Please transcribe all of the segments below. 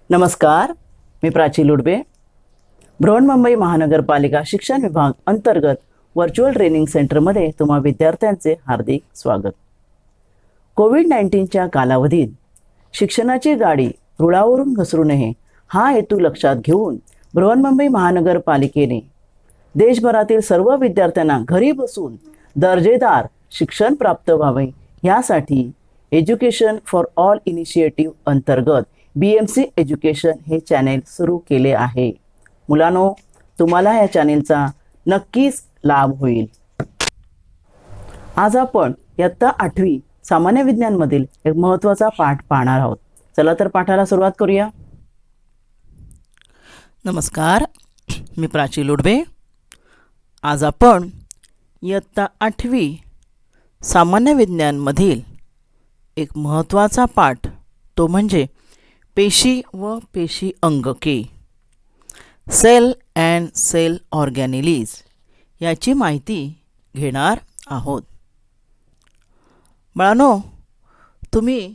नमस्कार, मी प्राची लुडबे. बृहन्मुंबई महानगरपालिका शिक्षण विभाग अंतर्गत व्हर्च्युअल ट्रेनिंग सेंटरमध्ये तुम्हा विद्यार्थ्यांचे हार्दिक स्वागत. कोविड-19च्या कालावधीत शिक्षणाची गाडी रुळावरून घसरू नये हा हेतू लक्षात घेऊन बृहन्मुंबई महानगरपालिकेने देशभरातील सर्व विद्यार्थ्यांना घरी बसून दर्जेदार शिक्षण प्राप्त व्हावे यासाठी एज्युकेशन फॉर ऑल इनिशिएटिव्ह अंतर्गत BMC एज्युकेशन हे चॅनेल सुरू केले आहे. मुलांनो, तुम्हाला या चॅनेलचा नक्कीच लाभ होईल. आज आपण इयत्ता 8वी सामान्य विज्ञानमधील एक महत्त्वाचा पाठ पाहणार आहोत. चला तर पाठाला सुरुवात करूया. नमस्कार, मी प्राची लुडबे. आज आपण इयत्ता 8वी सामान्य विज्ञानमधील एक महत्त्वाचा पाठ, तो म्हणजे पेशी व पेशी अंगके, सेल अँड सेल ऑर्गॅनिलीज याची माहिती घेणार आहोत. बाळांनो, तुम्ही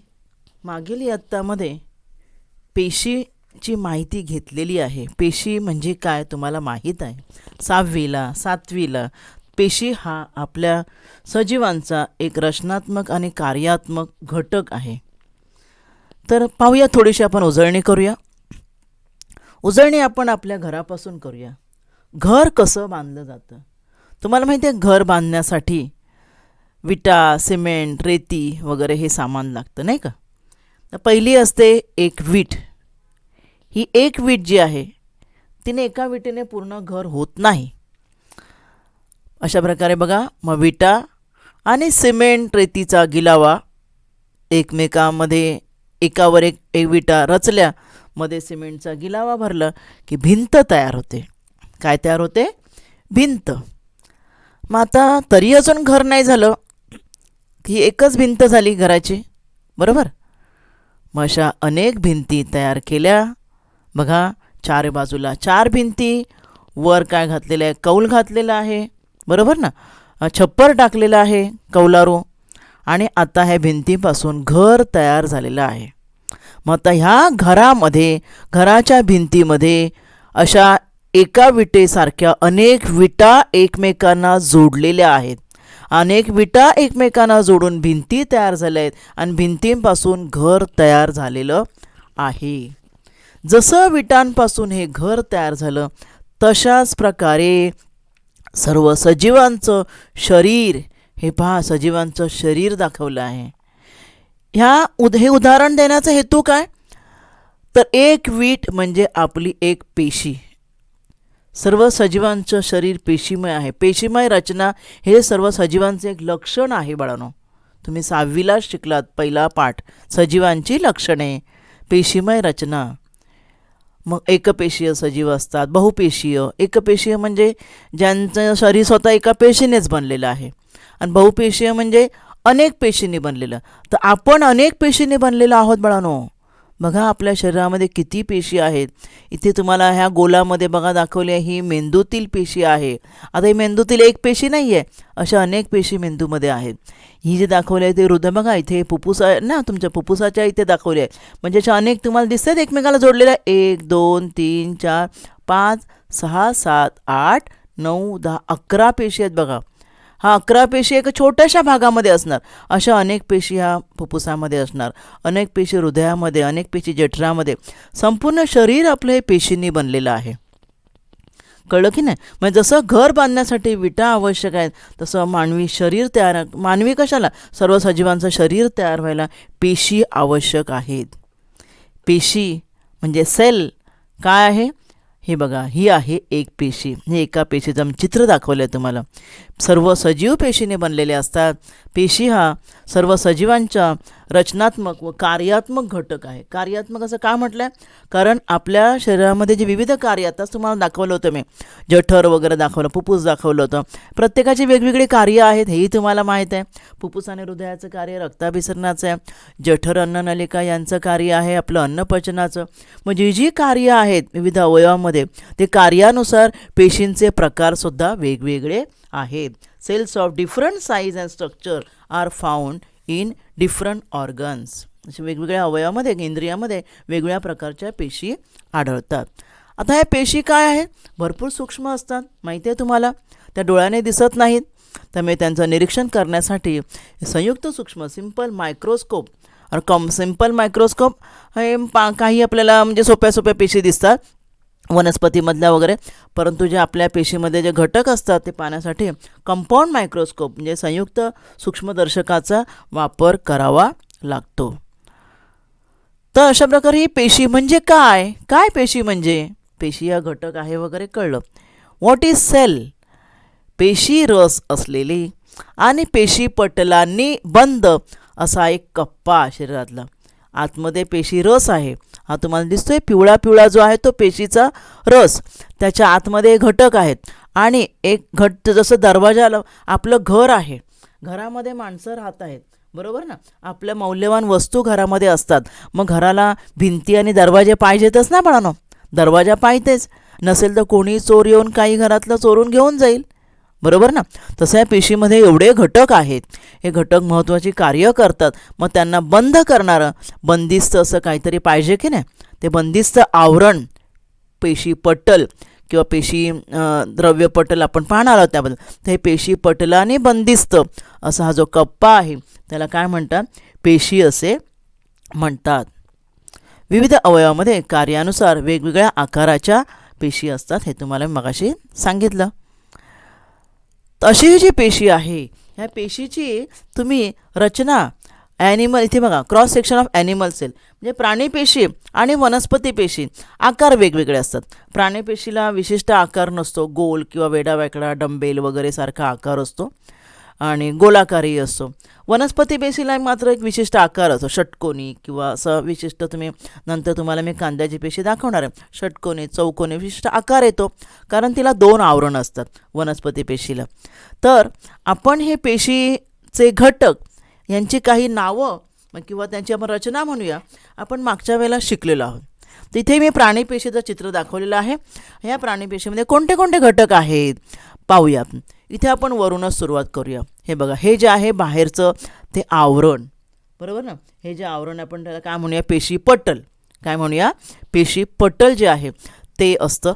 मागील इयत्तामध्ये पेशीची माहिती घेतलेली आहे. पेशी म्हणजे काय तुम्हाला माहीत आहे. 6वीला 7वीला पेशी हा आपल्या सजीवांचा एक रचनात्मक आणि कार्यात्मक घटक आहे. तर पाहूया, थोडीशी आपण उजळणी करूया. उजळणी आपण आपल्या घरापासून करूया. घर कसं बांधलं जातं तुम्हाला माहिती आहे. घर बांधण्यासाठी विटा, सिमेंट, रेती वगैरे हे सामान लागतं, नाही का. तर पहिली असते एक वीट. ही एक वीट जी आहे तिने एका विटेने पूर्ण घर होत नाही. अशा प्रकारे बघा, मग विटा आणि सिमेंट रेतीचा गिलावा एकमेकांमध्ये एकावर एक विटा रचल्या, मध्ये सिमेंटचा गिलावा भरला की भिंत तयार होते. काय तयार होते? भिंत. मग आता तरी अजून घर नाही झालं की एकच भिंत झाली घराची, बरोबर. मग अशा अनेक भिंती तयार केल्या. बघा, चार बाजूला 4 भिंती, वर काय घातलेलं आहे? कौल घातलेला आहे, बरोबर ना. छप्पर टाकलेलं आहे कौलारू, आणि आता ह्या भिंतीपासून घर तयार झालेलं आहे. मग आता ह्या घरामध्ये, घराच्या भिंतीमध्ये अशा एका विटेसारख्या अनेक विटा एकमेकांना जोडलेल्या आहेत. अनेक विटा एकमेकांना जोडून भिंती तयार झाल्या आहेत आणि भिंतींपासून घर तयार झालेलं आहे. जसं विटांपासून हे घर तयार झालं, तशाच प्रकारे सर्व सजीवांचं शरीर, हे पहा, सजीवांचं शरीर दाखवलं आहे. हे उदाहरण देण्याचा हेतू काय? तर एक वीट म्हणजे आपली एक पेशी. सर्व सजीवांचं शरीर पेशीमय आहे. पेशीमय रचना हे सर्व सजीवांचे एक लक्षण आहे. बाळांनो, तुम्ही 6वीला शिकलात पहिला पाठ, सजीवांची लक्षणे, पेशीमय रचना. मग एकपेशीय सजीव असतात, बहुपेशीय. एकपेशीय म्हणजे ज्यांचं शरीर स्वतः एका पेशीनेच बनलेलं आहे, आणि बहुपेशीय म्हणजे अनेक पेशींनी बनलेलं. तर आपण अनेक पेशींनी बनलेलं आहोत बाळांनो. बघा, आपल्या शरीरामध्ये किती पेशी आहेत. इथे तुम्हाला ह्या गोलामध्ये बघा दाखवली आहे, ही मेंदूतील पेशी आहे. आता ही मेंदूतील एक पेशी नाही आहे, अशा अनेक पेशी मेंदूमध्ये आहेत. ही जी दाखवली आहे ते हृदय, बघा इथे फुफ्फुस आहे ना, तुमच्या फुफ्फुसाच्या इथे दाखवली आहे. म्हणजे अशा अनेक तुम्हाला दिसतात एकमेकाला जोडलेल्या. 1 2 3 4 5 6 7 8 9 10 11 पेशी आहेत. बघा, हा 11 पेशी एका छोट्याशा भागामध्ये असणार. अशा अनेक पेशी ह्या फुफ्फुसामध्ये असणार, अनेक पेशी हृदयामध्ये, अनेक पेशी जठरामध्ये. संपूर्ण शरीर आपलं हे पेशींनी बनलेलं आहे. कळलं की नाही? म्हणजे जसं घर बांधण्यासाठी विटा आवश्यक आहेत, तसं मानवी शरीर तयार, मानवी कशाला, सर्व सजीवांचं शरीर तयार व्हायला पेशी आवश्यक आहेत. पेशी म्हणजे सेल काय आहे? हे बघा, ही आहे एक पेशी. हे एका पेशीचं चित्र दाखवलं आहे तुम्हाला. सर्व सजीव पेशीने बनलेले असतात. पेशी हा सर्व सजीवांच्या रचनात्मक व कार्यात्मक घटक आहे. कार्यात्मक असं का म्हटलं आहे? कारण आपल्या शरीरामध्ये जे विविध कार्य, आताच तुम्हाला दाखवलं होतं मी, जठर वगैरे दाखवलं, फुफ्फुस दाखवलं होतं. प्रत्येकाची वेगवेगळी कार्य आहेत, हेही तुम्हाला माहीत आहे. फुफ्फुस आणि हृदयाचं कार्य रक्ताभिसरणाचं आहे. जठर, अन्ननलिका यांचं कार्य आहे आपलं अन्नपचनाचं. म्हणजे जी कार्य आहेत विविध अवयवामध्ये, ते कार्यानुसार पेशींचे प्रकारसुद्धा वेगवेगळे आहेत. Cells of different size and structure are found in different organs. अशा वेगवेगळ्या अवयवामध्ये इंद्रियामध्ये वेगवेगळ्या प्रकारच्या पेशी आढळतात. आता ह्या पेशी काय आहेत? भरपूर सूक्ष्म असतात, माहिती आहे तुम्हाला. त्या डोळ्याने दिसत नाहीत, त्यामुळे त्यांचं निरीक्षण करण्यासाठी संयुक्त सूक्ष्म सिंपल मायक्रोस्कोप हे काही आपल्याला म्हणजे सोप्या पेशी दिसतात वनस्पतीमधल्या वगैरे, परंतु जे आपल्या पेशीमध्ये जे घटक असतात ते पाहण्यासाठी कंपाऊंड मायक्रोस्कोप म्हणजे संयुक्त सूक्ष्मदर्शकाचा वापर करावा लागतो. तर अशा प्रकारे ही पेशी म्हणजे काय? काय पेशी म्हणजे? पेशी हा घटक आहे वगैरे कळलं. What is cell? पेशी रस असलेली आणि पेशी पटलांनी बंद असा एक कप्पा शरीरातला. आतमध्ये पेशी रस आहे, हा तुम्हाला दिसतोय पिवळा जो आहे तो पेशीचा रस. त्याच्या आतमध्ये घटक आहेत आणि एक जसं दरवाजाला आपलं घर आहे, घरामध्ये माणसं राहत आहेत, बरोबर ना. आपल्या मौल्यवान वस्तू घरामध्ये असतात, मग घराला भिंती आणि दरवाजे पाहिजेतच ना बाळांनो. दरवाजा पाहिजेच, नसेल तर कोणी चोर येऊन काही घरातलं चोरून घेऊन जाईल, बरोबर ना. तसं या पेशीमध्ये एवढे घटक आहेत, हे घटक महत्त्वाची कार्य करतात. मग त्यांना बंद करणारं बंदिस्त असं काहीतरी पाहिजे की नाही. ते बंदिस्त आवरण पेशी पटल किंवा पेशी द्रव्यपटल आपण पाहणार आहोत त्याबद्दल. तर हे पेशी पटलाने बंदिस्त असा हा जो कप्पा आहे त्याला काय म्हणतात? पेशी असे म्हणतात. विविध अवयवामध्ये कार्यानुसार वेगवेगळ्या आकाराच्या पेशी असतात, हे तुम्हाला मगाशी सांगितलं. अशी ही जी पेशी आहे, ह्या पेशीची तुम्ही रचना ॲनिमल, इथे बघा cross section of animal cell म्हणजे प्राणीपेशी आणि वनस्पती पेशी आकार वेगवेगळे असतात. प्राणीपेशीला विशिष्ट आकार नसतो, गोल किंवा वेडावाकडा डंबेल वगैरे सारखा आकार असतो आणि गोलाकारही असतो. वनस्पती पेशीला मात्र एक विशिष्ट आकार असतो, षटकोनी किंवा असं विशिष्ट. नंतर तुम्हाला मी कांद्याची पेशी दाखवणार आहे. षटकोनी चौकोनी विशिष्ट आकार येतो, कारण तिला 2 आवरण असतात वनस्पती पेशीला. तर आपण हे पेशीचे घटक यांची काही नावं किंवा त्यांची आपण रचना म्हणूया, आपण मागच्या वेळेला शिकलेलो आहोत. तिथे मी प्राणीपेशीचं चित्र दाखवलेलं आहे. ह्या प्राणीपेशीमध्ये कोणते कोणते घटक आहेत पाहूया. इथे आपण वरूनच सुरुवात करूया. हे बघा, हे जे आहे बाहेरचं ते आवरण, बरोबर ना. हे जे आवरण आपण त्याला काय म्हणूया? पेशी पटल. काय म्हणूया? पेशी पटल जे आहे ते असतं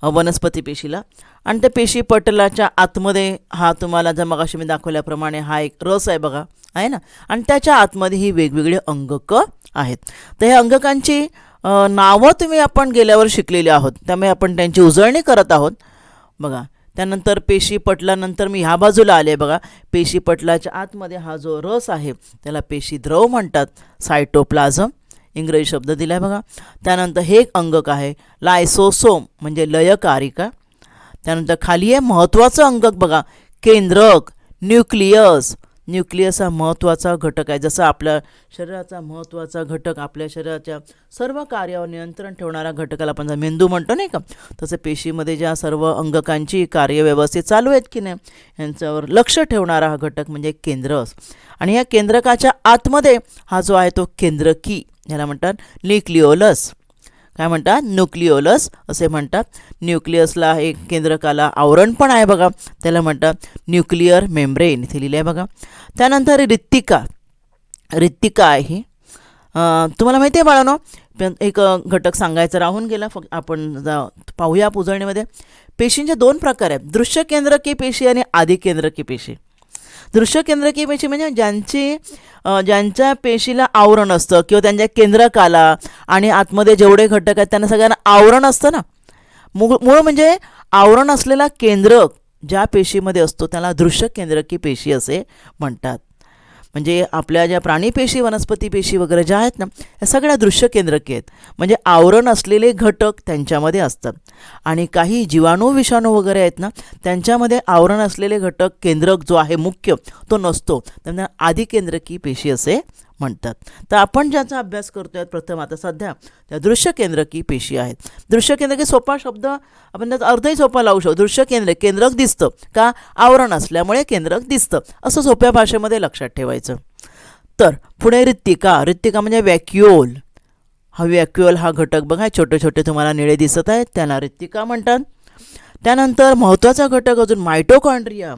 वनस्पती पेशीला. आणि त्या पेशी पटलाच्या आतमध्ये हा तुम्हाला जर मगाशी मी दाखवल्याप्रमाणे हा एक रस आहे बघा, आहे ना. आणि त्याच्या आतमध्ये ही वेगवेगळे अंगक आहेत. तर हे अंगकांची नावं तुम्ही आपण गेल्यावर शिकलेली आहोत, त्यामुळे आपण त्यांची उजळणी करत आहोत बघा. त्यानंतर पेशी पटलानंतर मी ह्या बाजूला आले बघा. पेशी पटलाच्या आतमध्ये हा जो रस आहे त्याला पेशी द्रव म्हणतात, सायटोप्लाझम इंग्रजी शब्द दिला आहे बघा. त्यानंतर हे एक अंगक आहे लायसोसोम म्हणजे लयकारिका. त्यानंतर खाली आहे महत्त्वाचं अंगक बघा, केंद्रक, न्यूक्लियस. न्यूक्लियस हा महत्त्वाचा घटक आहे. जसं आपल्या शरीराचा महत्त्वाचा घटक, आपल्या शरीराच्या सर्व कार्यावर नियंत्रण ठेवणारा घटकाला आपण मेंदू म्हणतो नाही का, तसं पेशीमध्ये ज्या सर्व अंगकांची कार्य व्यवस्थित चालू आहेत की नाही यांच्यावर लक्ष ठेवणारा हा घटक म्हणजे केंद्रक. आणि या केंद्रकाच्या आतमध्ये हा जो आहे तो केंद्रकी, याला म्हणतात न्यूक्लिओलस. काय म्हणतात? न्यूक्लिओलस असे म्हणतात. न्यूक्लियसला एक केंद्रकाला आवरण पण आहे बघा, त्याला म्हणतात न्यूक्लिअर मेम्ब्रेन, इथे लिहिलं आहे बघा. त्यानंतर रित्तिका. रित्तिका आहे तुम्हाला माहिती आहे बाळांनो. एक घटक सांगायचं राहून गेला, फक्त आपण पाहूया उजळणीमध्ये. पेशींचे 2 प्रकार आहेत, दृश्य केंद्रकी पेशी आणि आधी केंद्रकी पेशी. दृश्य केंद्रकी पेशी म्हणजे ज्यांच्या पेशीला आवरण असतं किंवा त्यांच्या केंद्रकाला आणि आतमध्ये जेवढे घटक आहेत त्यांना सगळ्यांना आवरण असतं ना. मूळ म्हणजे आवरण असलेला केंद्रक ज्या पेशीमध्ये असतो त्याला दृश्य केंद्रकी पेशी असे म्हणतात. म्हणजे आपल्या ज्या प्राणीपेशी वनस्पती पेशी वगैरे ज्या आहेत ना या सगळ्या दृश्य केंद्रकी आहेत, म्हणजे आवरण असलेले घटक त्यांच्यामध्ये असतात. आणि काही जीवाणू विषाणू वगैरे आहेत ना त्यांच्यामध्ये आवरण असलेले घटक केंद्रक जो आहे मुख्य तो नसतो, त्यांना आधी केंद्रकी पेशी असे म्हणतात. तर आपण ज्याचा अभ्यास करतोय प्रथम आता सध्या त्या दृश्य केंद्रकी पेशी आहेत. दृश्य केंद्रकी सोपा शब्द आपण त्याचा अर्थही सोपा लावू शकतो. दृश्य केंद्रक दिसतं का? आवरण असल्यामुळे केंद्रक दिसतं, असं सोप्या भाषेमध्ये लक्षात ठेवायचं. तर पुढे रित्तिका. रित्तिका म्हणजे व्हॅक्युओल. हा व्हॅक्युओल हा घटक बघा, छोटे छोटे तुम्हाला निळे दिसत आहेत, त्याला रित्तिका म्हणतात. त्यानंतर महत्त्वाचा घटक अजून मायटोकॉन्ड्रिया,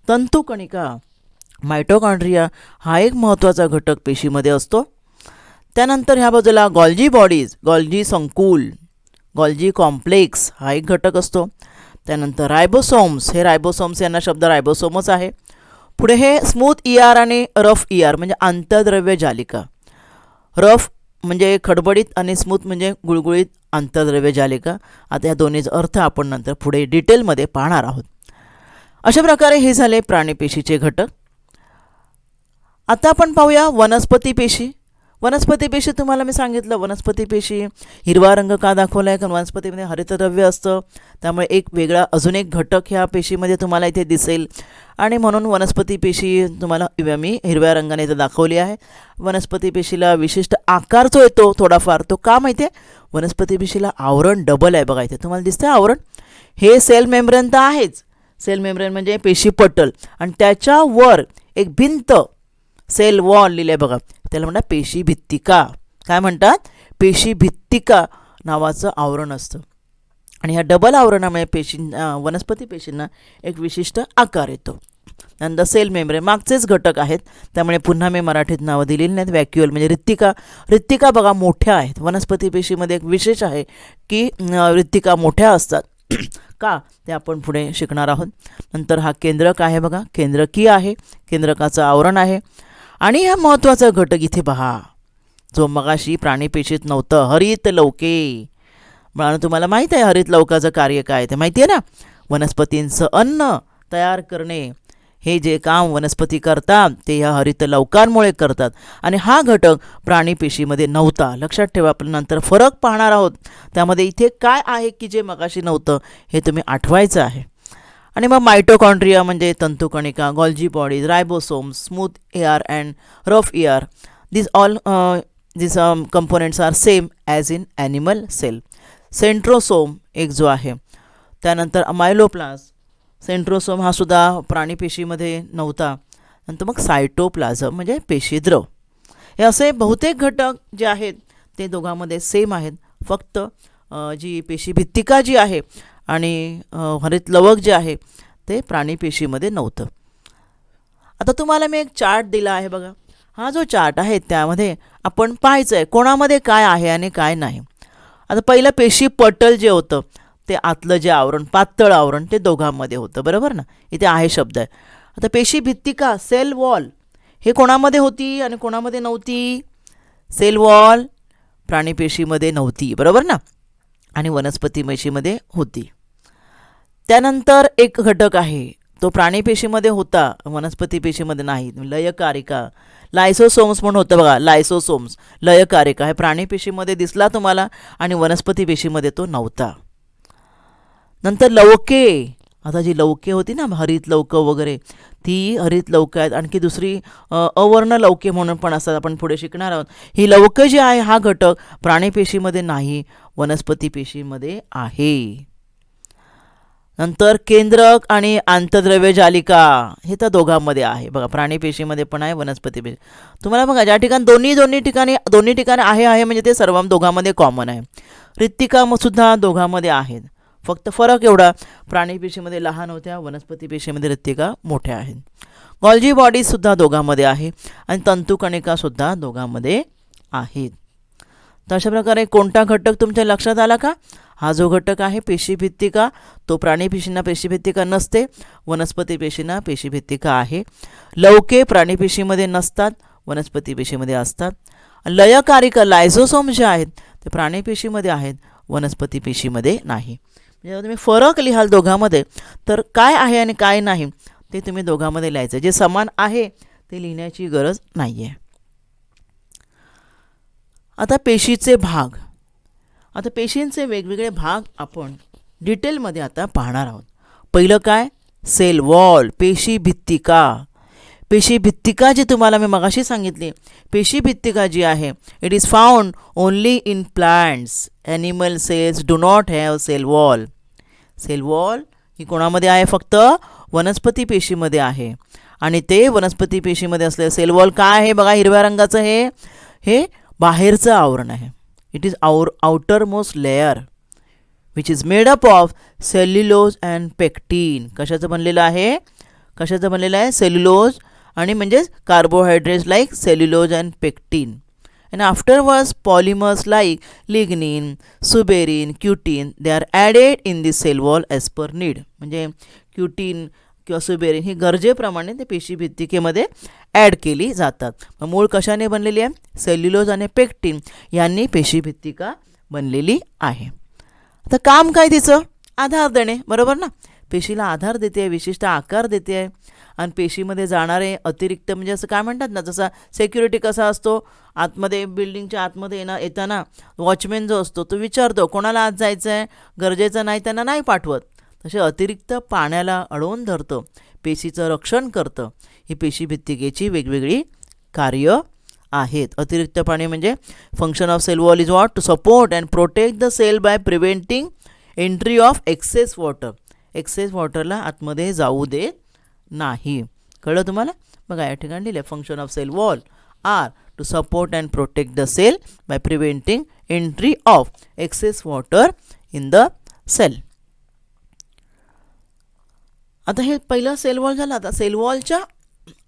तंतुकणिका. मायटोकॉन्ड्रिया हा एक महत्त्वाचा घटक पेशीमध्ये असतो. त्यानंतर ह्या बाजूला गॉल्जी बॉडीज, गॉल्जी संकुल, गॉल्जी कॉम्प्लेक्स हा एक घटक असतो. त्यानंतर रायबोसोम्स, हे रायबोसोम्स यांना शब्द रायबोसोमच आहे. पुढे हे स्मूथ ER आणि रफ ER म्हणजे आंतरद्रव्य जालिका. रफ म्हणजे खडबडीत आणि स्मूथ म्हणजे गुळगुळीत आंतरद्रव्य जालिका. आता या दोन्हीचा अर्थ आपण नंतर पुढे डिटेलमध्ये पाहणार आहोत. अशा प्रकारे हे झाले प्राणीपेशीचे घटक. आता आपण पाहूया वनस्पती पेशी. वनस्पती पेशी तुम्हाला मी सांगितलं, वनस्पती पेशी हिरवा रंग का दाखवला आहे, कारण वनस्पतीमध्ये हरितद्रव्य असतं, त्यामुळे एक वेगळा अजून एक घटक ह्या पेशीमध्ये तुम्हाला इथे दिसेल आणि म्हणून वनस्पती पेशी तुम्हाला मी हिरव्या रंगाने इथं दाखवली आहे. वनस्पती पेशीला विशिष्ट आकार जो येतो थोडाफार, तो का माहिती आहे, वनस्पती पेशीला आवरण डबल आहे. बघा इथे तुम्हाला दिसतं आवरण, हे सेल मेम्ब्रेन तर आहेच, सेल मेम्ब्रेन म्हणजे पेशी पटल, आणि त्याच्यावर एक भिंत सेल वॉल लिहिलं आहे बघा, त्याला म्हणतात पेशी भित्तिका. काय म्हणतात, पेशी भित्तिका नावाचं आवरण असतं. आणि ह्या डबल आवरणामुळे वनस्पती पेशींना एक विशिष्ट आकार येतो. नंतर सेल मेम्ब्रेन मागचेच घटक आहेत, त्यामुळे पुन्हा मी मराठीत नावं दिलेली नाहीत. व्हॅक्युअल म्हणजे रित्तिका, रित्तिका बघा मोठ्या आहेत. वनस्पती पेशीमध्ये एक विशेष आहे की रित्तिका मोठ्या असतात. का ते आपण पुढे शिकणार आहोत. नंतर हा केंद्रक आहे बघा, केंद्रकी आहे, केंद्रकाचं आवरण आहे. आणि हा महत्त्वाचा घटक इथे पहा, जो मगाशी प्राणीपेशीत नव्हतं, हरित लवके. मला तुम्हाला माहीत आहे हरित लवकाचं कार्य काय ते माहिती आहे ना, वनस्पतींचं अन्न तयार करणे, हे जे काम वनस्पती करतात ते ह्या हरित लवकांमुळे करतात. आणि हा घटक प्राणीपेशीमध्ये नव्हता. लक्षात ठेवा, आपण नंतर फरक पाहणार आहोत. त्यामध्ये इथे काय आहे की जे मगाशी नव्हतं हे तुम्ही आठवायचं आहे. आणि मग मायटोकॉन्ड्रिया म्हणजे तंतुकणिका, Golgi bodies, ribosomes, smooth ER and rough ER, these components are same as in animal cell. Centrosome एक जो आहे, त्यानंतर मायलोप्लास्ट, सेंट्रोसोम हा सुद्धा प्राणीपेशीमध्ये नव्हता. नंतर मग सायटोप्लाझम म्हणजे पेशीद्रव. हे असे बहुतेक घटक जे आहेत ते दोघांमध्ये सेम आहेत. फक्त जी पेशीभित्तिका जी आहे आणि हरित लवक जे आहे ते प्राणीपेशीमध्ये नव्हतं. आता तुम्हाला मी एक चार्ट दिला आहे बघा. हा जो चार्ट आहे त्यामध्ये आपण पाहायचं आहे कोणामध्ये काय आहे आणि काय नाही. आता पहिलं पेशी पटल जे होतं ते आतलं जे आवरण, पातळ आवरण, ते दोघांमध्ये होतं, बरोबर ना. इथे आहे शब्द आहे. आता पेशी भित्तिका, सेल वॉल, हे कोणामध्ये होती आणि कोणामध्ये नव्हती. सेल वॉल प्राणीपेशीमध्ये नव्हती, बरोबर ना, आणि वनस्पती पेशीमध्ये होती. त्यानंतर एक घटक आहे तो प्राणीपेशीमध्ये होता, वनस्पती पेशीमध्ये नाही, लयकारिका, लायसोसोम्स म्हणून होतं बघा, लायसोसोम्स, लयकारिका, हे प्राणीपेशीमध्ये दिसला तुम्हाला आणि वनस्पती पेशीमध्ये तो नव्हता. नंतर लवके, आता जी लवके होती ना हरित लवक वगैरे, ती हरित लवक आहेत. आणखी दुसरी अवर्ण लवके म्हणून पण असतात, आपण पुढे शिकणार आहोत. ही लवक जी आहे हा घटक प्राणीपेशीमध्ये नाही, वनस्पती पेशीमध्ये आहे. नंतर केंद्रक आणि आंतरद्रव्य जालिका, हे तर दोघांमध्ये आहे बघा, प्राणीपेशीमध्ये पण आहे, वनस्पती पेशी. तुम्हाला बघा ज्या ठिकाणी दोन्ही ठिकाणी आहे म्हणजे ते सर्व दोघांमध्ये कॉमन आहे. रित्तिका सुद्धा दोघांमध्ये आहेत, फक्त फरक एवढा, प्राणीपेशीमध्ये लहान होत्या, वनस्पती पेशीमध्ये रित्तिका मोठ्या आहेत. गॉल्जी बॉडीजसुद्धा दोघांमध्ये आहे आणि तंतुकणिकासुद्धा दोघांमध्ये आहेत. तर अशा प्रकारे कोणता घटक तुमच्या लक्षात आला का. हा जो घटक आहे पेशीभित्तिका, तो प्राणीपेशींना पेशीभित्तिका नसते, वनस्पती पेशींना पेशीभित्तिका आहे. लवके प्राणीपेशीमध्ये नसतात, वनस्पती पेशीमध्ये असतात. लयकारिका, लायझोसोम जे आहेत ते प्राणीपेशीमध्ये आहेत, वनस्पती पेशीमध्ये नाही. म्हणजे तुम्ही फरक लिहाल दोघांमध्ये, तर काय आहे आणि काय नाही ते तुम्ही दोघांमध्ये लिहायचं. जे समान आहे ते लिहिण्याची गरज नाही आहे. आता पेशीचे भाग, आता पेशींचे वेगवेगळे भाग आपण डिटेलमध्ये आता पाहणार आहोत. पहिलं काय, सेल वॉल, पेशीभित्तिका. पेशीभित्तिका जी तुम्हाला मी मगाशी सांगितली, पेशीभित्तिका जी आहे, it is found only in plants. Animal cells do not have cell wall. Cell wall ही कोणामध्ये आहे, फक्त वनस्पती पेशीमध्ये आहे. आणि ते वनस्पती पेशीमध्ये असलेलं सेल वॉल काय आहे बघा, हिरव्या रंगाचं हे बाहेरचं आवरण आहे. It is outer most layer which is made up of cellulose and pectin. कशाचं बनलेलं आहे, सेल्युलोज आणि म्हणजेच carbohydrates like cellulose and pectin. And afterwards polymers like lignin, suberin, cutin they are added in the cell wall as per need. म्हणजे क्युटीन किंवा suberin ही गरजेप्रमाणे ते पेशीभित्तिकेमध्ये add केली जातात. मूळ कशाने बनलेली आहे? सेल्युलोज आणि पेक्टिन यांनी पेशीभित्तिका बनलेली आहे. आता काम काय तिचं? आधार देणे, बरोबर ना. पेशीला आधार देते, विशिष्ट आकार देते आहे. आणि पेशीमध्ये जाणारे अतिरिक्त म्हणजे असं काय म्हणतात ना, जसा सिक्युरिटी कसा असतो, आतमध्ये बिल्डिंगच्या आतमध्ये येताना वॉचमॅन जो असतो तो विचारतो कोणाला आत जायचं आहे, गरजेचं नाही त्यांना नाही पाठवत. तसे अतिरिक्त पाण्याला अडवून धरतं, पेशीचं रक्षण करतं. ही पेशीभित्तिकेची वेगवेगळी कार्य आहेत. अतिरिक्त पाणी म्हणजे function of cell wall is what? To support and protect the cell by preventing entry of excess water. Excess वॉटरला आतमध्ये जाऊ देत नाही. कळलं तुम्हाला? बघा या ठिकाणी लिहिलं, function of cell wall are to support and protect the cell by preventing entry of excess water in the cell. आता हे पहिलं सेल वॉल झालं. आता सेल वॉलच्या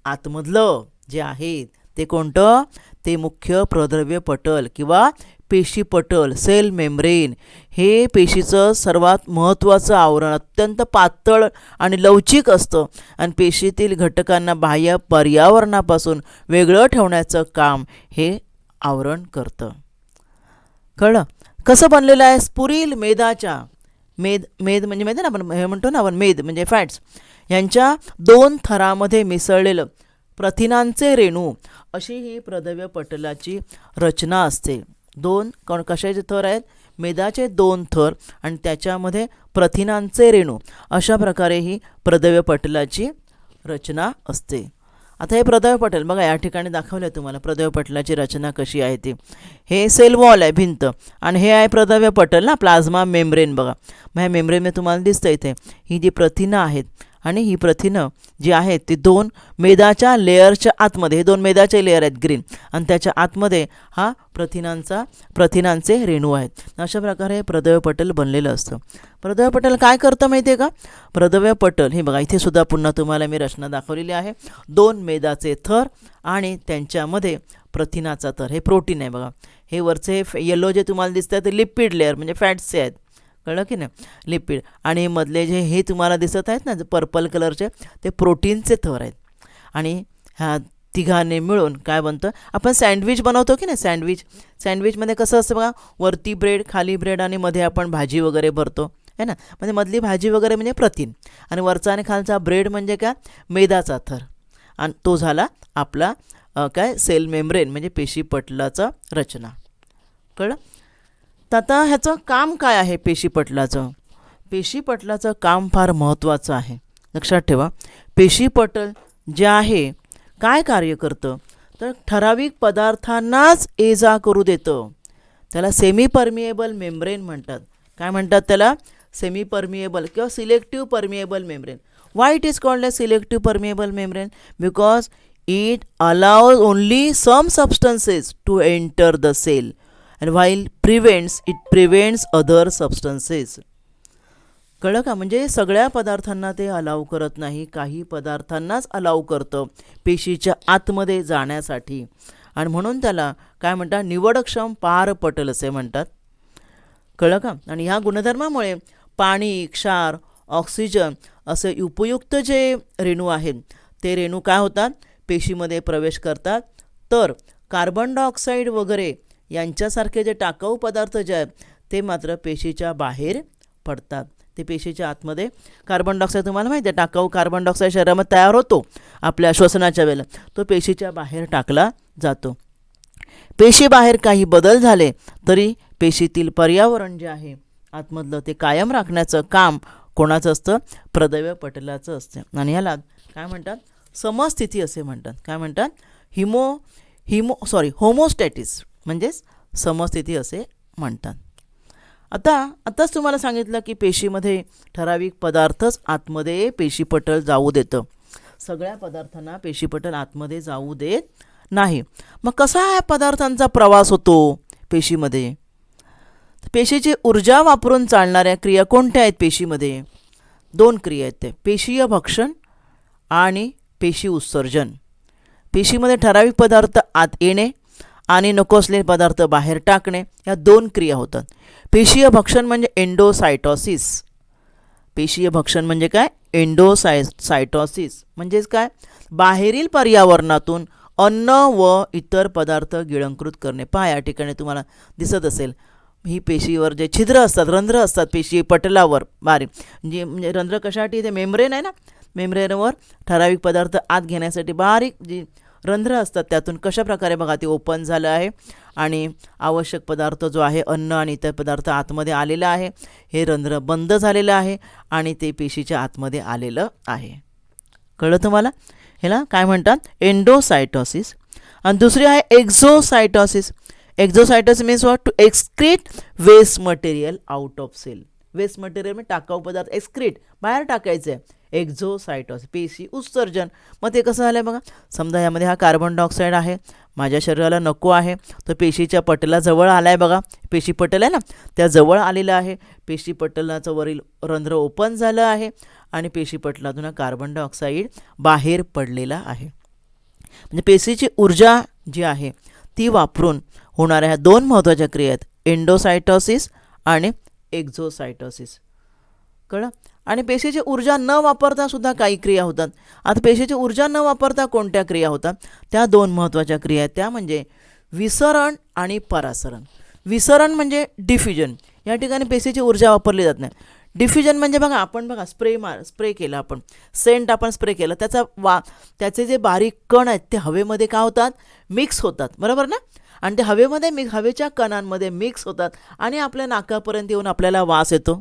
आतमधलं जे आहे ते कोणतं? ते मुख्य प्रद्रव्य पटल किंवा पेशी पटल, सेल मेम्ब्रेन. हे पेशीचं सर्वात महत्त्वाचं आवरण अत्यंत पातळ आणि लवचिक असतं आणि पेशीतील घटकांना बाह्य पर्यावरणापासून वेगळं ठेवण्याचं काम हे आवरण करतं. कळलं? कसं बनलेलं आहे? स्पुरील मेदाच्या मेद म्हणजे माहिती ना आपण हे म्हणतो ना आपण मेद म्हणजे फॅट्स यांच्या 2 थरामध्ये मिसळलेलं प्रथिनांचे रेणू अशी ही प्रद्रव्य पटलाची रचना असते. 2 कशाचे थर आहेत? मेदाचे 2 थर आणि त्याच्यामध्ये प्रथिनांचे रेणू अशा प्रकारे ही प्रद्रव्य पटलाची रचना असते. आता हे प्रद्रव्य पटल बघा या ठिकाणी दाखवलं तुम्हाला प्रद्रव्य पटलाची रचना कशी आहे ती. हे सेल वॉल आहे भिंत आणि हे आहे प्रद्रव्य पटल ना, प्लाझ्मा मेम्ब्रेन. बघा मग ह्या मेम्ब्रेनमध्ये तुम्हाला दिसतं इथे ही जी प्रथिनं आहेत आणि ही प्रथिनं जी आहेत ती 2 मेदाच्या लेअरच्या आतमध्ये, हे 2 मेदाचे लेअर आहेत ग्रीन आणि त्याच्या आतमध्ये हा प्रथिनांचे रेणू आहेत. अशा प्रकारे प्रद्रव्य पटल बनलेलं असतं. प्रद्रव्य पटल काय करतं माहिती आहे का? प्रद्रव्य पटल हे बघा इथे सुद्धा पुन्हा तुम्हाला मी रचना दाखवलेली आहे. 2 मेदाचे थर आणि त्यांच्यामध्ये प्रथिनाचा थर, हे प्रोटीन आहे बघा. हे वरचे येलो जे तुम्हाला दिसतं ते लिपिड लेअर म्हणजे फॅट्सचे आहेत. कळलं की नाही? लिपिड. आणि मधले जे हे तुम्हाला दिसत आहेत ना पर्पल कलरचे ते प्रोटीनचे थर आहेत. आणि ह्या तिघांनी मिळून काय बनतं? आपण सँडविच बनवतो की नाही, सँडविचमध्ये कसं असतं बघा, वरती ब्रेड, खाली ब्रेड आणि मध्ये आपण भाजी वगैरे भरतो आहे ना. म्हणजे मधली भाजी वगैरे म्हणजे प्रथिन आणि वरचा आणि खालचा ब्रेड म्हणजे काय? मेदाचा थर. आणि तो झाला आपला काय सेल मेम्ब्रेन म्हणजे पेशी पटलाचा रचना. कळलं? तर आता ह्याचं काम काय आहे पेशीपटलाचं? पेशीपटलाचं काम फार महत्त्वाचं आहे. लक्षात ठेवा, पेशीपटल जे आहे काय कार्य करतं तर ठराविक पदार्थांनाच ये जा करू देतं. त्याला सेमी परमिएबल मेम्ब्रेन म्हणतात. काय म्हणतात त्याला? सेमी परमिएबल किंवा selective permeable membrane. Why it is called a selective permeable membrane? Because it allows only some substances to enter the cell and while it prevents other substances. कळलं का? म्हणजे सगळ्या पदार्थांना ते अलाव करत नाही, काही पदार्थांनाच अलाव करतं पेशीच्या आतमध्ये जाण्यासाठी. आणि म्हणून त्याला काय म्हणतात? निवडक्षम पारपटल असे म्हणतात. कळलं का? आणि ह्या गुणधर्मामुळे पाणी, क्षार, ऑक्सिजन असे उपयुक्त जे रेणू आहेत ते रेणू काय होतात? पेशीमध्ये प्रवेश करतात. तर कार्बन डायऑक्साईड वगैरे यांच्यासारखे जे टाकाऊ पदार्थ जे आहेत ते मात्र पेशीच्या बाहेर पडतात. ते पेशीच्या आतमध्ये कार्बन डायऑक्साईड तुम्हाला माहिती आहे, टाकाऊ कार्बन डायऑक्साईड शरीरामध्ये तयार होतो आपल्या श्वसनाच्या वेळेला, तो पेशीच्या बाहेर टाकला जातो. पेशीबाहेर काही बदल झाले तरी पेशीतील पर्यावरण जे आहे आतमधलं ते कायम राखण्याचं काम कोणाचं असतं? प्रद्रव्य पटलाचं असतं. आणि ह्याला काय म्हणतात? समस्थिती असे म्हणतात. काय म्हणतात? होमोस्टॅटिस म्हणजेच समस्थिती असे म्हणतात. आताच तुम्हाला सांगितलं की पेशीमध्ये ठराविक पदार्थच आतमध्ये पेशीपटल जाऊ देतं. सगळ्या पदार्थांना पेशीपटल आतमध्ये जाऊ देत नाही. मग कसा हा पदार्थांचा प्रवास होतो पेशीमध्ये? पेशीची ऊर्जा वापरून चालणाऱ्या क्रिया कोणत्या आहेत पेशीमध्ये? 2 क्रिया आहेत. ते पेशीय भक्षण आणि पेशी उत्सर्जन. पेशीमध्ये ठराविक पदार्थ आत येणे आणि नको असलेले पदार्थ बाहेर टाकणे या 2 क्रिया होतात. पेशीय भक्षण म्हणजे एंडोसायटोसिस. पेशीय भक्षण म्हणजे काय? एंडोसायटोसिस म्हणजेच काय? बाहेरील पर्यावरणातून अन्न व इतर पदार्थ गिळंकृत करणे. पहा या ठिकाणी तुम्हाला दिसत असेल ही पेशीवर जे छिद्र असतात, रंध्र असतात पेशी पटलावर बारीक, म्हणजे रंध्र कशासाठी? ते मेम्ब्रेन आहे ना, मेम्ब्रेनवर ठराविक पदार्थ आत घेण्यासाठी बारीक जी रंध्र असतात त्यातून कशा प्रकारे बघा ते ओपन झालं आहे आणि आवश्यक पदार्थ जो आहे अन्न आणि इतर पदार्थ आतमध्ये आलेला आहे. हे रंध्र बंद झालेलं आहे आणि ते पेशीच्या आतमध्ये आलेलं आहे. कळलं तुम्हाला? ह्याला काय म्हणतात? एंडोसायटोसिस. आणि दुसरी आहे exocytosis. Exocytosis means what? To excrete waste material out of cell. Waste material म्हणजे टाकाऊ पदार्थ एक्सक्रीट बाहेर टाकायचं आहे. एक्झोसायटोसिस पेशी उत्सर्जन. मग ते कसं झालं आहे बघा. समजा यामध्ये हा कार्बन डायऑक्साईड आहे, माझ्या शरीराला नको आहे, तो पेशीच्या पटलाजवळ आला आहे बघा. पेशी पटल आहे ना, त्या जवळ आलेलं आहे. पेशी पटलाचं वरील रंध्र ओपन झालं आहे आणि पेशी पटलातून हा कार्बन डायऑक्साईड बाहेर पडलेला आहे. म्हणजे पेशीची ऊर्जा जी आहे ती वापरून होणाऱ्या ह्या 2 महत्त्वाच्या क्रिया आहेत, एंडोसायटोसिस आणि एक्झोसायटोसिस. कळलं? आणि पेशीची ऊर्जा न वापरता सुद्धा काही क्रिया होतात. आता पेशीची ऊर्जा न वापरता कोणत्या क्रिया होतात? त्या 2 महत्त्वाच्या क्रिया आहेत, त्या म्हणजे विसरण आणि परासरण. विसरण म्हणजे डिफ्युजन. या ठिकाणी पेशीची ऊर्जा वापरली जात नाही. डिफ्युजन म्हणजे बघा आपण बघा स्प्रे केला, आपण सेंट आपण स्प्रे केलं, त्याचे जे बारीक कण आहेत ते हवेमध्ये काय होतात? मिक्स होतात, बरोबर ना. आणि ते हवेच्या कणांमध्ये मिक्स होतात आणि आपल्या नाकापर्यंत येऊन आपल्याला वास येतो,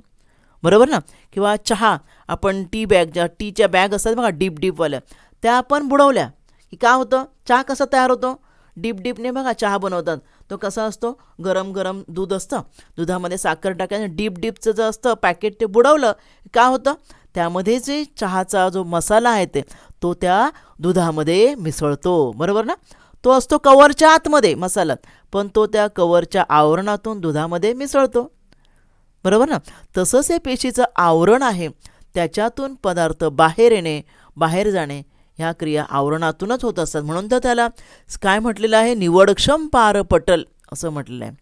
बरोबर ना. किंवा चहा आपण टीच्या बॅग असतात बघा डीपवाल्या, त्या आपण बुडवल्या की काय होतं? चहा कसा तयार होतो? डीपने बघा चहा बनवतात. तो कसा असतो? गरम दूध असतं, दुधामध्ये साखर टाकायचं, डीपचं जे असतं पॅकेट ते बुडवलं काय होतं? त्यामध्ये जे चहाचा जो मसाला आहे तो त्या दुधामध्ये मिसळतो, बरोबर ना. तो असतो कवरच्या आतमध्ये मसाला, पण तो त्या कवरच्या आवरणातून दुधामध्ये मिसळतो, बरोबर ना. तसंच हे पेशीचं आवरण आहे, त्याच्यातून पदार्थ बाहेर येणे बाहेर जाणे ह्या क्रिया आवरणातूनच होत असतात. म्हणून तर त्याला काय म्हटलेलं आहे? निवडक्षम पारपटल असं म्हटलेलं आहे.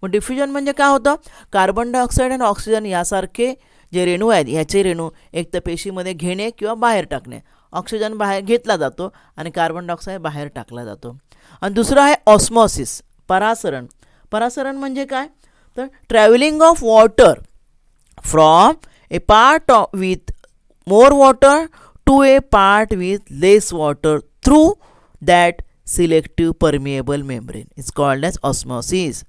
मग डिफ्युजन म्हणजे काय होतं? कार्बन डायऑक्साईड आणि ऑक्सिजन यासारखे जे रेणू आहेत ह्याचे रेणू एक तर पेशीमध्ये घेणे किंवा बाहेर टाकणे. ऑक्सिजन बाहेर घेतला जातो आणि कार्बन डायऑक्साईड बाहेर टाकला जातो. आणि दुसरं आहे ऑस्मॉसिस, परासरण. परासरण म्हणजे काय? तर travelling of water from a part with more water to a part with less water through that selective permeable membrane is called as osmosis.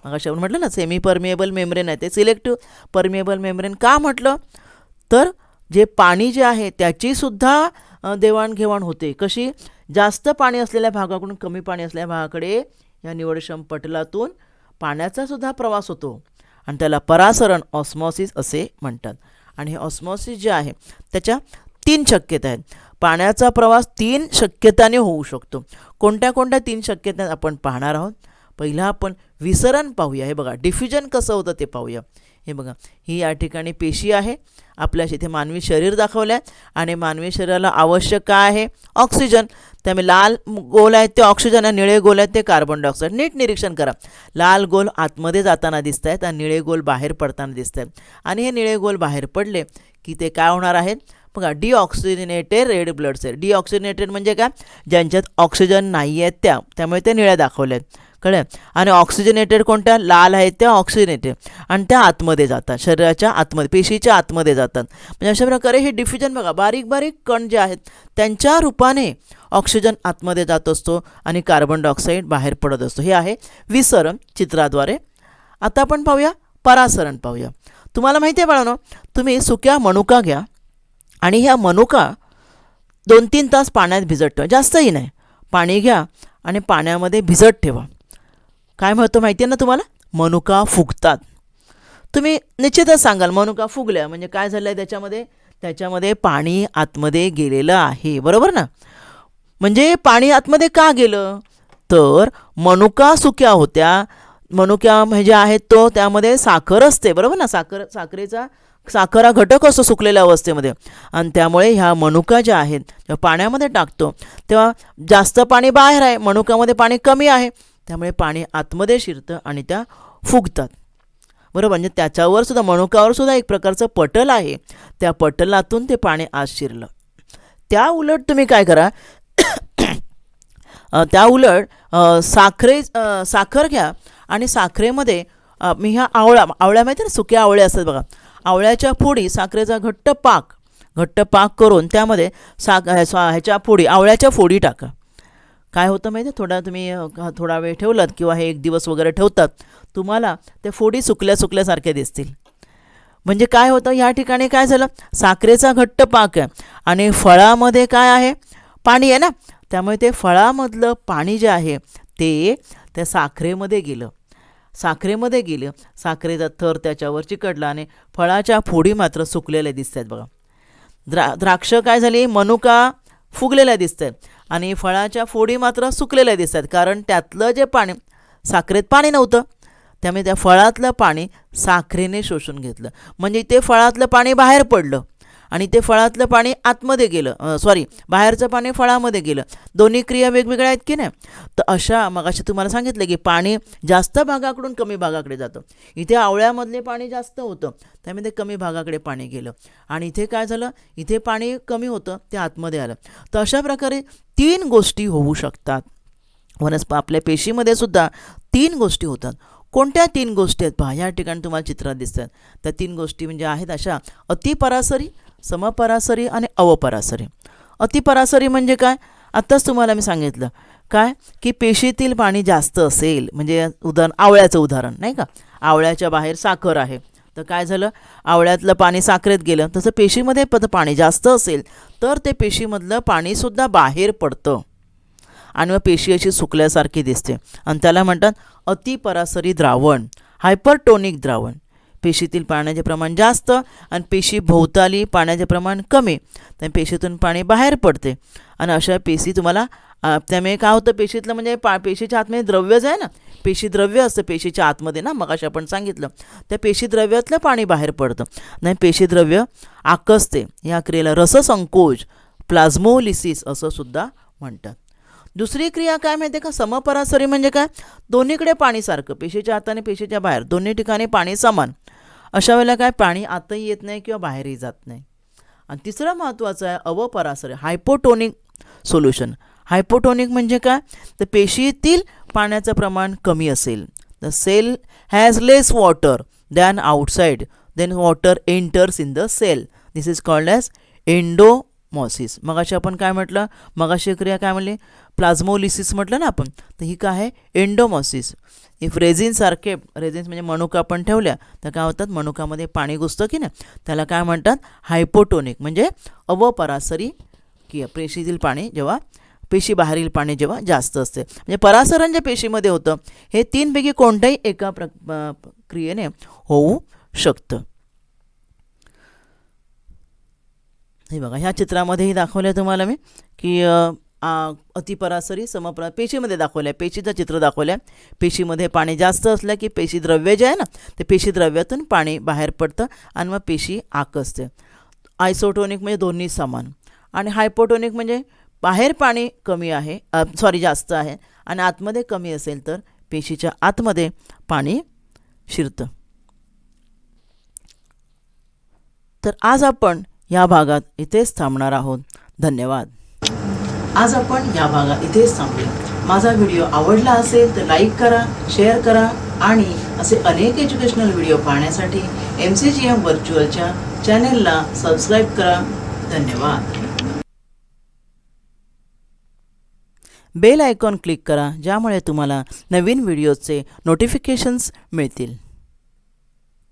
मग अशा म्हटलं ना सेमी परमिएबल मेम्ब्रेन आहे ते सिलेक्टिव्ह परमिएबल मेम्ब्रेन का म्हटलं? तर जे पाणी जे आहे त्याचीसुद्धा देवाणघेवाण होते. कशी? जास्त पाणी असलेल्या भागाकडून कमी पाणी असलेल्या भागाकडे या निवडक्षम पटलातून पाण्याचा सुद्धा प्रवास होतो आणि त्याला परासरण ऑस्मॉसिस असे म्हणतात. आणि हे ऑस्मॉसिस जे आहे त्याच्या 3 शक्यता आहेत. पाण्याचा प्रवास 3 शक्यताने होऊ शकतो. कोणत्या 3 शक्यता आपण पाहणार आहोत. पहिला आपण विसरण पाहूया. हे बघा डिफ्युजन कसं होतं ते पाहूया. हे बघा ही या ठिकाणी पेशी आहे, आपल्याशी इथे मानवी शरीर दाखवलं आहे आणि मानवी शरीराला आवश्यक काय आहे? ऑक्सिजन. त्यामुळे लाल गोल आहेत ते ऑक्सिजन आणि निळे गोल आहेत ते कार्बन डायऑक्साईड. नीट निरीक्षण करा. लाल गोल आतमध्ये जाताना दिसत आहेत आणि निळे गोल बाहेर पडताना दिसत आहेत. आणि हे निळे गोल बाहेर पडले की ते काय होणार आहेत? बघा deoxygenated red blood cell. Deoxygenated म्हणजे काय? ज्यांच्यात ऑक्सिजन नाही आहेत त्यामुळे ते निळ्या दाखवले आहेत, कळलं. आणि ऑक्सिजनेटेड कोणत्या? लाल आहेत त्या ऑक्सिजनेटेड आणि त्या आतमध्ये जातात, शरीराच्या आतमध्ये पेशीच्या आतमध्ये जातात. म्हणजे अशा प्रकारे हे डिफ्युजन बघा बारीक कण जे आहेत त्यांच्या रूपाने ऑक्सिजन आतमध्ये जात असतो आणि कार्बन डायऑक्साईड बाहेर पडत असतो. हे आहे विसरण चित्राद्वारे. आता आपण पाहूया परासरण पाहूया. तुम्हाला माहिती आहे बाळांनो, तुम्ही सुक्या मनुका घ्या आणि ह्या मनुका 2-3 तास पाण्यात भिजत ठेवा, जास्तही नाही. पाणी घ्या आणि पाण्यामध्ये भिजत ठेवा. काय म्हणतो माहिती आहे ना तुम्हाला? मनुका फुगतात. तुम्ही निश्चितच सांगाल मनुका फुगल्या म्हणजे काय झालं आहे? त्याच्यामध्ये पाणी आतमध्ये गेलेलं आहे, बरोबर ना. म्हणजे पाणी आतमध्ये का गेलं? तर मनुका सुक्या होत्या. मनुका म्हणजे आहेत तो त्यामध्ये साखर असते, बरोबर ना. साखरेचा साखर हा घटक असतो सुकलेल्या अवस्थेमध्ये, आणि त्यामुळे ह्या मनुका ज्या आहेत जेव्हा पाण्यामध्ये टाकतो तेव्हा जास्त पाणी बाहेर आहे, मनुकामध्ये पाणी कमी आहे, त्यामुळे पाणी आतमध्ये शिरतं आणि त्या फुगतात. बरोबर, म्हणजे त्याच्यावर सुद्धा मनुकावर सुद्धा एक प्रकारचं पटल आहे, त्या पटलातून ते पाणी आत शिरलं. त्या उलट तुम्ही काय करा, त्या उलट साखर घ्या आणि साखरेमध्ये मी ह्या आवळ्या माहिती ना, सुक्या आवळे असतात बघा, आवळ्याच्या फोडी, साखरेचा घट्ट पाक करून त्यामध्ये ह्याच्या फोडी, आवळ्याच्या फोडी टाका. काय होतं माहिती आहे, थोडा वेळ ठेवलात किंवा हे 1 दिवस वगैरे ठेवतात, तुम्हाला त्या फोडी सुकल्यासारख्या दिसतील. म्हणजे काय होतं, ह्या ठिकाणी काय झालं, साखरेचा घट्ट पाक आहे आणि फळामध्ये काय आहे, पाणी आहे ना, त्यामुळे ते फळामधलं पाणी जे आहे ते त्या साखरेमध्ये गेलं, साखरेचा थर त्याच्यावर चिकटला आणि फळाच्या फोडी मात्र सुकलेल्या दिसत आहेत बघा. द्राक्ष काय झाली, मनुका फुगलेल्या दिसत आहेत आणि फळाच्या फोडी मात्र सुकलेल्या दिसत आहेत, कारण त्यातलं जे पाणी, साखरेत पाणी नव्हतं, त्यामुळे त्या फळातलं पाणी साखरेने शोषून घेतलं, म्हणजे ते फळातलं पाणी बाहेर पडलं आणि ते फळातलं पाणी आतमध्ये गेलं, बाहेरचं पाणी फळामध्ये गेलं. दोन्ही क्रिया वेगवेगळ्या आहेत की नाही. तर अशा मगाशी तुम्हाला सांगितलं की पाणी जास्त भागाकडून कमी भागाकडे जातं. इथे आवळ्यामधले पाणी जास्त होतं, त्यामुळे ते कमी भागाकडे पाणी गेलं, आणि इथे काय झालं, इथे पाणी कमी होतं, ते आतमध्ये आलं. तर अशा प्रकारे 3 गोष्टी होऊ शकतात. आपल्या पेशीमध्ये सुद्धा 3 गोष्टी होतात. कोणत्या 3 गोष्टी आहेत पहा, या ठिकाणी तुम्हाला चित्रात दिसतात. त्या 3 गोष्टी म्हणजे आहेत अशा, अतिपरासरी, समपरासरी आणि अवपरासरी. अतिपरासरी म्हणजे काय, आत्ताच तुम्हाला मी सांगितलं काय, की पेशीतील पाणी जास्त असेल, म्हणजे आवळ्याचं उदाहरण नाही का, आवळ्याच्या बाहेर साखर आहे, तर काय झालं, आवळ्यातलं पाणी साखरेत गेलं, तसं पेशीमध्ये पाणी जास्त असेल तर ते पेशीमधलं पाणीसुद्धा बाहेर पडतं आणि मग पेशी अशी सुकल्यासारखी दिसते, आणि त्याला म्हणतात अतिपरासरी द्रावण, हायपरटोनिक द्रावण. पेशीतील पाण्याचे प्रमाण जास्त आणि पेशी भोवताली पाण्याचे प्रमाण कमी, त्या पेशीतून पाणी बाहेर पडते, आणि अशा पेशी तुम्हाला त्यामुळे काय होतं, पेशीतलं म्हणजे पेशीच्या आतमध्ये द्रव्य जे आहे ना, पेशी द्रव्य असतं पेशीच्या आतमध्ये ना, मगाशी आपण सांगितलं, त्या पेशी द्रव्यातलं पाणी बाहेर पडतं, नाही पेशी द्रव्य आकसते. या क्रियेला रससंकोच, प्लाझ्मोलिसिस असं सुद्धा म्हणतात. दुसरी क्रिया काय माहिती आहे का, समपरासरी म्हणजे काय, दोन्हीकडे पाणी सारखं, पेशीच्या आत आणि पेशीच्या बाहेर दोन्ही ठिकाणी पाणी समान. अशा वेळेला काय, पाणी आतही येत नाही किंवा बाहेरही जात नाही. आणि तिसरं महत्त्वाचं आहे अवपरासरी, हायपोटोनिक सोल्युशन. हायपोटोनिक म्हणजे काय, तर पेशीतील पाण्याचं प्रमाण कमी असेल, the cell has less water than outside, then water enters in the cell, this is called as endosmosis. मगाशी आपण काय म्हटलं, मगाशी क्रिया काय म्हणली, प्लाझ्मोलिसिस म्हटलं ना आपण, तर ही काय आहे, एंडोमॉसिस. इफ रेझिनसारखे, रेझिन्स म्हणजे मनुका आपण ठेवल्या तर काय होतात, मनुकामध्ये पाणी घुसतं की नाही, त्याला काय म्हणतात, हायपोटोनिक म्हणजे अवपरासरी की पेशीतील पाणी जेव्हा, पेशी बाहेरील पाणी जेव्हा जास्त असते, म्हणजे परासरण जे पेशीमध्ये होतं हे 3 पैकी कोणत्याही एका क्रियेने होऊ शकतं. हे बघा, ह्या चित्रामध्येही दाखवलं तुम्हाला मी की अतिपरासरी, पेशीमध्ये दाखवल्या, पेशीचं चित्र दाखवलं. पेशीमध्ये पाणी जास्त असलं की पेशी द्रव्य जे आहे ना, ते पेशी द्रव्यातून पाणी बाहेर पडतं आणि मग पेशी आकसते. आयसोटोनिक म्हणजे दोन्ही समान, आणि हायपोटोनिक म्हणजे बाहेर पाणी कमी आहे, जास्त आहे, आणि आतमध्ये कमी असेल तर पेशीच्या आतमध्ये पाणी शिरतं. तर आज आपण या भागात इथेच थांबणार आहोत. धन्यवाद. आज आपण या भागात इथेच थांबले. माझा व्हिडिओ आवडला असेल तर लाईक करा, शेअर करा, आणि असे अनेक एज्युकेशनल व्हिडिओ पाहण्यासाठी MCGM व्हर्च्युअलच्या चॅनेलला सबस्क्राईब करा. धन्यवाद. बेल आयकॉन क्लिक करा, ज्यामुळे तुम्हाला नवीन व्हिडिओचे नोटिफिकेशन्स मिळतील.